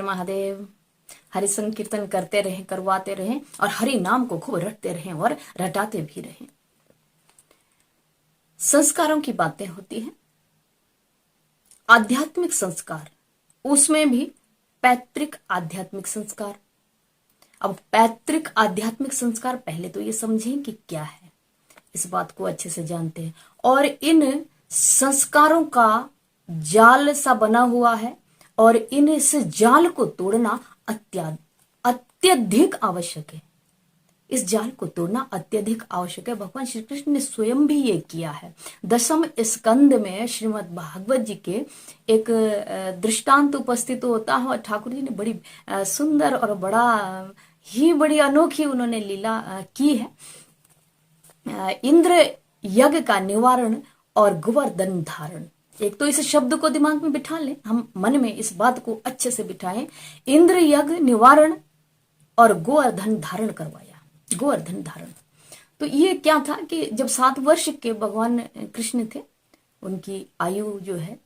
महादेव। हरि संकीर्तन करते रहें, करवाते रहें और हरि नाम को खूब रटते रहें और रटाते भी रहें। संस्कारों की बातें होती हैं, आध्यात्मिक संस्कार, उसमें भी पैतृक आध्यात्मिक संस्कार। अब पैतृक आध्यात्मिक संस्कार पहले तो ये समझें कि क्या है, इस बात को अच्छे से जानते हैं। और इन संस्कारों का जाल सा बना हुआ है और इस जाल को तोड़ना अत्यधिक आवश्यक है। इस जाल को तोड़ना अत्यधिक आवश्यक है। भगवान श्री कृष्ण ने स्वयं भी ये किया है। दशम स्कंद में श्रीमद् भागवत जी के एक दृष्टांत उपस्थित होता है और ठाकुर जी ने बड़ी सुंदर और बड़ी अनोखी उन्होंने लीला की है। इंद्र यज्ञ का निवारण और गोवर्धन धारण। एक तो इस शब्द को दिमाग में बिठा लें, हम मन में इस बात को अच्छे से बिठाएं। इंद्र यज्ञ निवारण और गोवर्धन धारण करवाया। गोवर्धन धारण तो ये क्या था कि जब 7 वर्ष के भगवान कृष्ण थे, उनकी आयु जो है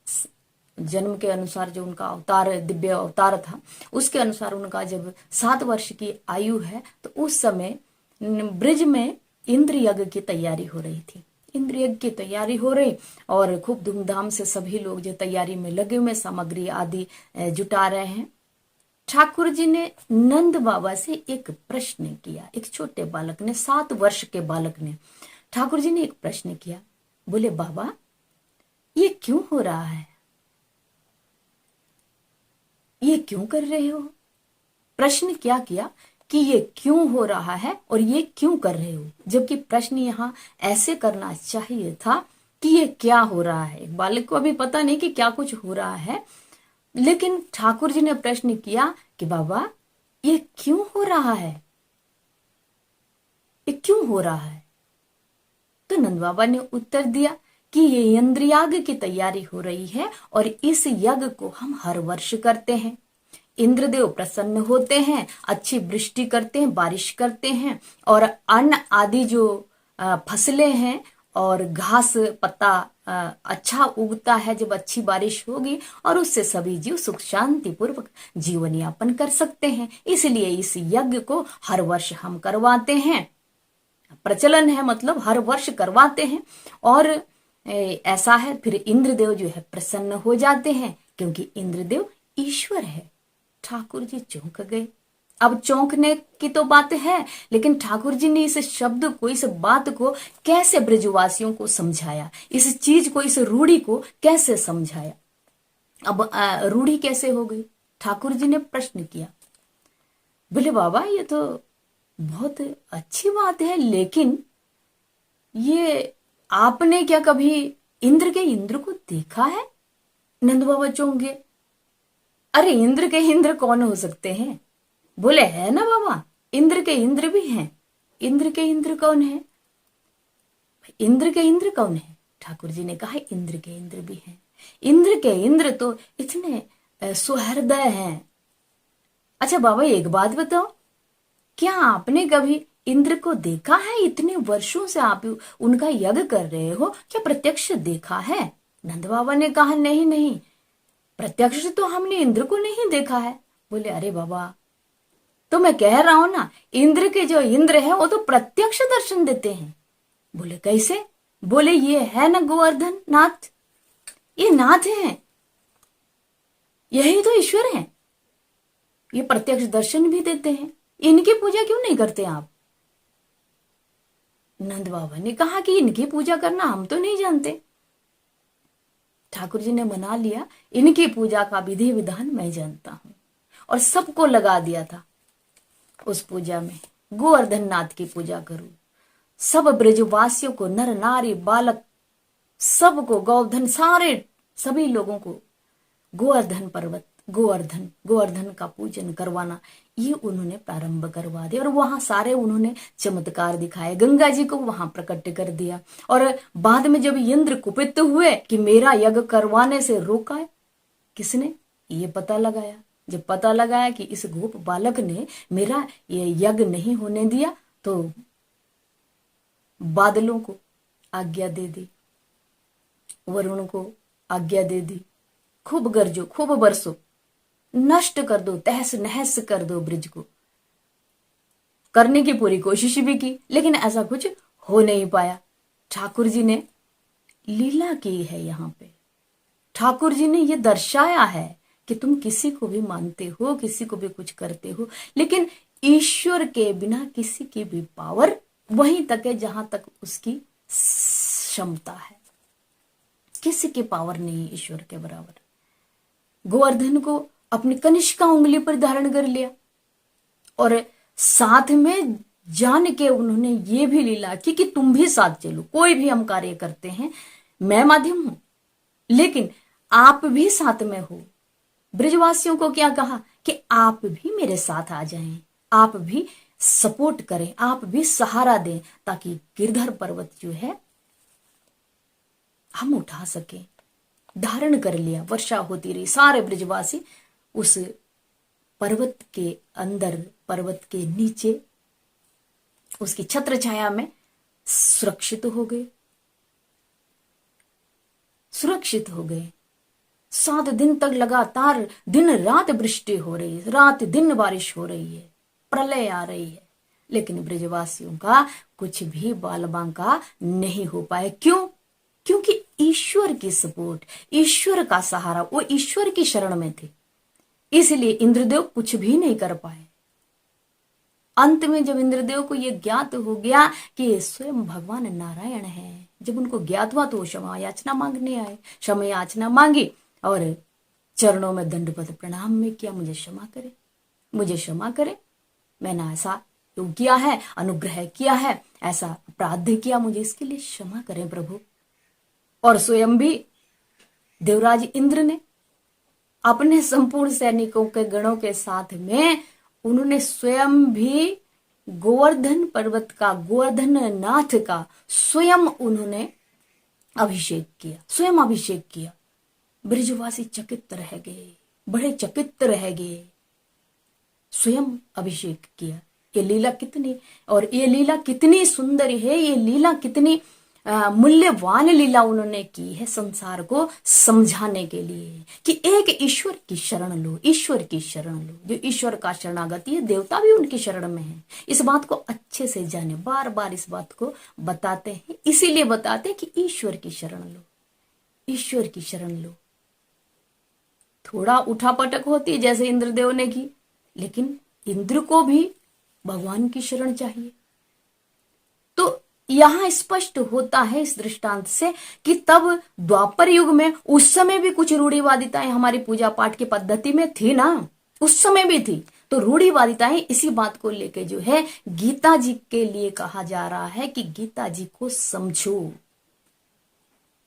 जन्म के अनुसार, जो उनका अवतार दिव्य अवतार था उसके अनुसार उनका जब 7 वर्ष की आयु है, तो उस समय ब्रिज में इंद्र यज्ञ की तैयारी हो रही थी। इंद्र यज्ञ की तैयारी हो रही और खूब धूमधाम से सभी लोग जो तैयारी में लगे हुए, सामग्री आदि जुटा रहे हैं। ठाकुर जी ने नंद बाबा से एक प्रश्न किया। एक छोटे बालक ने, 7 वर्ष के बालक ने ठाकुर जी ने एक प्रश्न किया। बोले, बाबा ये क्यों हो रहा है, ये क्यों कर रहे हो? प्रश्न क्या किया कि ये क्यों हो रहा है और ये क्यों कर रहे हो, जबकि प्रश्न यहाँ ऐसे करना चाहिए था कि ये क्या हो रहा है। एक बालक को अभी पता नहीं कि क्या कुछ हो रहा है, लेकिन ठाकुर जी ने प्रश्न किया कि बाबा ये क्यों हो रहा है, ये क्यों हो रहा है? तो नंद बाबा ने उत्तर दिया कि ये इंद्र यज्ञ की तैयारी हो रही है और इस यज्ञ को हम हर वर्ष करते हैं। इंद्रदेव प्रसन्न होते हैं, अच्छी वृष्टि करते हैं, बारिश करते हैं और अन्न आदि जो फसलें हैं और घास पत्ता अच्छा उगता है जब अच्छी बारिश होगी, और उससे सभी जीव सुख शांति पूर्वक जीवन यापन कर सकते हैं। इसलिए इस यज्ञ को हर वर्ष हम करवाते हैं। प्रचलन है, मतलब हर वर्ष करवाते हैं। और ऐसा है, फिर इंद्रदेव जो है प्रसन्न हो जाते हैं, क्योंकि इंद्रदेव ईश्वर है। ठाकुर जी चौंक गए। अब चौंकने की तो बात है, लेकिन ठाकुर जी ने इस शब्द को, इस बात को कैसे ब्रजवासियों को समझाया, इस चीज को, इस रूढ़ी को कैसे समझाया। अब रूढ़ी कैसे हो गई? ठाकुर जी ने प्रश्न किया। बोले, बाबा ये तो बहुत अच्छी बात है, लेकिन ये आपने क्या कभी इंद्र को देखा है? नंद बाबा चौंक गए। अरे इंद्र के इंद्र कौन हो सकते हैं? बोले, है ना बाबा, इंद्र के इंद्र भी हैं। इंद्र के इंद्र कौन है? इंद्र के इंद्र कौन है? ठाकुर जी ने कहा, इंद्र के इंद्र भी हैं। इंद्र के इंद्र तो इतने सुहृदय हैं। अच्छा बाबा एक बात बताओ, क्या आपने कभी इंद्र को देखा है? इतने वर्षों से आप उनका यज्ञ कर रहे हो, क्या प्रत्यक्ष देखा है? नंद बाबा ने कहा, नहीं नहीं, प्रत्यक्ष तो हमने इंद्र को नहीं देखा है। बोले, अरे बाबा तो मैं कह रहा हूं ना, इंद्र के जो इंद्र है वो तो प्रत्यक्ष दर्शन देते हैं। बोले, कैसे? बोले, ये है ना गोवर्धन नाथ, ये नाथ हैं, यही तो ईश्वर हैं, ये प्रत्यक्ष दर्शन भी देते हैं, इनकी पूजा क्यों नहीं करते आप? नंद बाबा ने कहा कि इनकी पूजा करना हम तो नहीं जानते। ठाकुर जी ने मना लिया, इनकी पूजा का विधि विधान मैं जानता हूं, और सबको लगा दिया था उस पूजा में। गोवर्धन नाथ की पूजा करो। सब ब्रजवासियों को, नर नारी बालक सबको, गोवर्धन सारे सभी लोगों को गोवर्धन पर्वत, गोवर्धन का पूजन करवाना, ये उन्होंने प्रारंभ करवा दिया। और वहां सारे उन्होंने चमत्कार दिखाए, गंगा जी को वहां प्रकट कर दिया। और बाद में जब इंद्र कुपित हुए कि मेरा यज्ञ करवाने से रोका है किसने, ये पता लगाया। जब पता लगाया कि इस गोप बालक ने मेरा ये यज्ञ नहीं होने दिया, तो बादलों को आज्ञा दे दी, वरुण को आज्ञा दे दी, खूब गरजो, खूब बरसो। नष्ट कर दो, तहस नहस कर दो ब्रिज को। करने की पूरी कोशिश भी की, लेकिन ऐसा कुछ हो नहीं पाया। ठाकुर जी ने लीला की है यहाँ पे। ठाकुर जी ने ये दर्शाया है कि तुम किसी को भी मानते हो, किसी को भी कुछ करते हो, लेकिन ईश्वर के बिना किसी की भी पावर वहीं तक है जहां तक उसकी क्षमता है। किसी की पावर नहीं है ईश्वर के बराबर। गोवर्धन को अपनी कनिष्का उंगली पर धारण कर लिया और साथ में जान के उन्होंने ये भी लीला की कि तुम भी साथ चलो, कोई भी हम कार्य करते हैं, मैं माध्यम हूं लेकिन आप भी साथ में हो। ब्रजवासियों को क्या कहा कि आप भी मेरे साथ आ जाएं, आप भी सपोर्ट करें, आप भी सहारा दें, ताकि गिरधर पर्वत जो है हम उठा सकें। धारण कर लिया, वर्षा होती रही, सारे ब्रजवासी उस पर्वत के अंदर, पर्वत के नीचे उसकी छत्र छाया में सुरक्षित हो गए, सुरक्षित हो गए। 7 दिन तक लगातार दिन रात वृष्टि हो रही है, रात दिन बारिश हो रही है, प्रलय आ रही है, लेकिन ब्रजवासियों का कुछ भी बाल बांका नहीं हो पाया। क्यों? क्योंकि ईश्वर की सपोर्ट, ईश्वर का सहारा, वो ईश्वर की शरण में थे, इसलिए इंद्रदेव कुछ भी नहीं कर पाए। अंत में जब इंद्रदेव को यह ज्ञात हो गया कि स्वयं भगवान नारायण है, जब उनको ज्ञात हुआ तो वो क्षमा याचना मांगने आए, क्षमा याचना मांगी और चरणों में दंडवत प्रणाम में किया, मुझे क्षमा करे, मुझे क्षमा करे, मैंने ऐसा किया है, अनुग्रह किया है, ऐसा अपराध किया, मुझे इसके लिए क्षमा करें प्रभु। और स्वयं भी देवराज इंद्र ने अपने संपूर्ण सैनिकों के गणों के साथ में उन्होंने स्वयं भी गोवर्धन पर्वत का, गोवर्धन नाथ का स्वयं उन्होंने अभिषेक किया, स्वयं अभिषेक किया। ब्रजवासी चकित रह गए, बड़े चकित रह गए, स्वयं अभिषेक किया। ये लीला कितनी, और ये लीला कितनी सुंदर है, ये लीला कितनी मूल्यवान लीला उन्होंने की है संसार को समझाने के लिए कि एक ईश्वर की शरण लो, ईश्वर की शरण लो। जो ईश्वर का शरणागति है, देवता भी उनकी शरण में है। इस बात को अच्छे से जाने, बार बार इस बात को बताते हैं, इसीलिए बताते हैं कि ईश्वर की शरण लो, ईश्वर की शरण लो। थोड़ा उठापटक होती है जैसे इंद्रदेव ने की, लेकिन इंद्र को भी भगवान की शरण चाहिए। तो यहां स्पष्ट होता है इस दृष्टांत से कि तब द्वापर युग में, उस समय भी कुछ रूढ़िवादिताएं हमारी पूजा पाठ की पद्धति में थी ना, उस समय भी थी। तो रूढ़िवादिताएं इसी बात को लेके जो है गीता जी के लिए कहा जा रहा है कि गीता जी को समझो।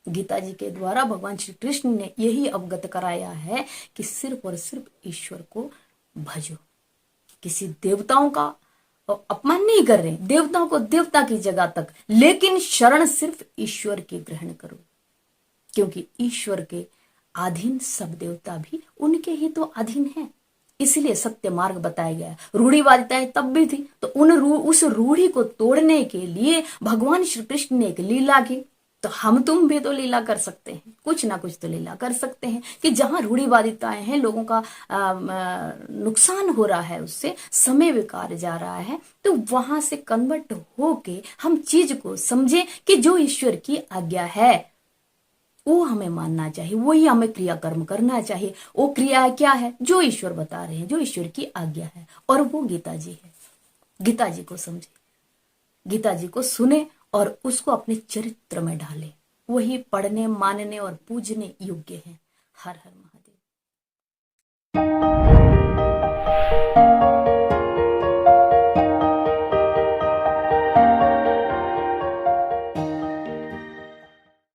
गीता जी के द्वारा भगवान श्री कृष्ण ने यही अवगत कराया है कि सिर्फ और सिर्फ ईश्वर को भजो। किसी देवताओं का अपमान नहीं कर रहे, देवताओं को देवता की जगह तक, लेकिन शरण सिर्फ ईश्वर की ग्रहण करो, क्योंकि ईश्वर के अधीन सब देवता भी उनके ही तो अधीन हैं। इसलिए सत्य मार्ग बताया गया। रूढ़िवादिताएं तब भी थी, तो उस रूढ़ी को तोड़ने के लिए भगवान श्री कृष्ण ने एक लीला की। तो हम तुम भी तो लीला कर सकते हैं, कुछ ना कुछ तो लीला कर सकते हैं कि जहां रूढ़िवादिताएं हैं, लोगों का नुकसान हो रहा है, उससे समय बेकार जा रहा है, तो वहां से कन्वर्ट होके हम चीज को समझे कि जो ईश्वर की आज्ञा है वो हमें मानना चाहिए, वही हमें क्रिया कर्म करना चाहिए। वो क्रिया क्या है? जो ईश्वर बता रहे हैं, जो ईश्वर की आज्ञा है, और वो गीता जी है। गीता जी को समझे, गीता जी को सुने और उसको अपने चरित्र में डाले, वही पढ़ने, मानने और पूजने योग्य है। हर हर महादेव।